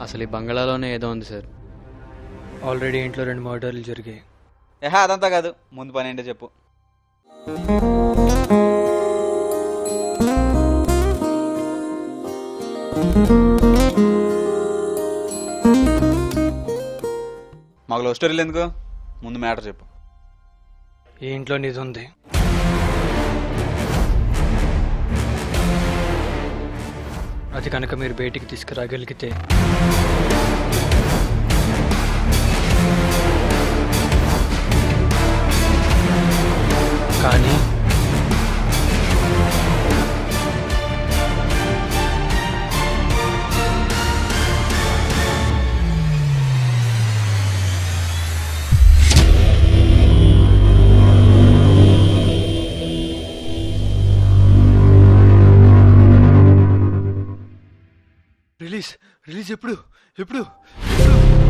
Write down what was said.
అసలు ఈ బంగ్లాలోనే ఏదో ఉంది సార్. ఆల్రెడీ ఇంట్లో 2 మర్డర్లు జరిగాయి. ఏహా అదంతా కాదు, ముందు పని ఏంటో చెప్పు. మాకు లవ్ స్టోరీలు ఎందుకు, ముందు మ్యాటర్ చెప్పు. ఈ ఇంట్లో నిధి ఉంది. అది కనుక మీరు బయటికి తీసుకురాగలిగితే కానీ రిలీజ్ ఎప్పుడు ఎప్పుడు ఎప్పుడు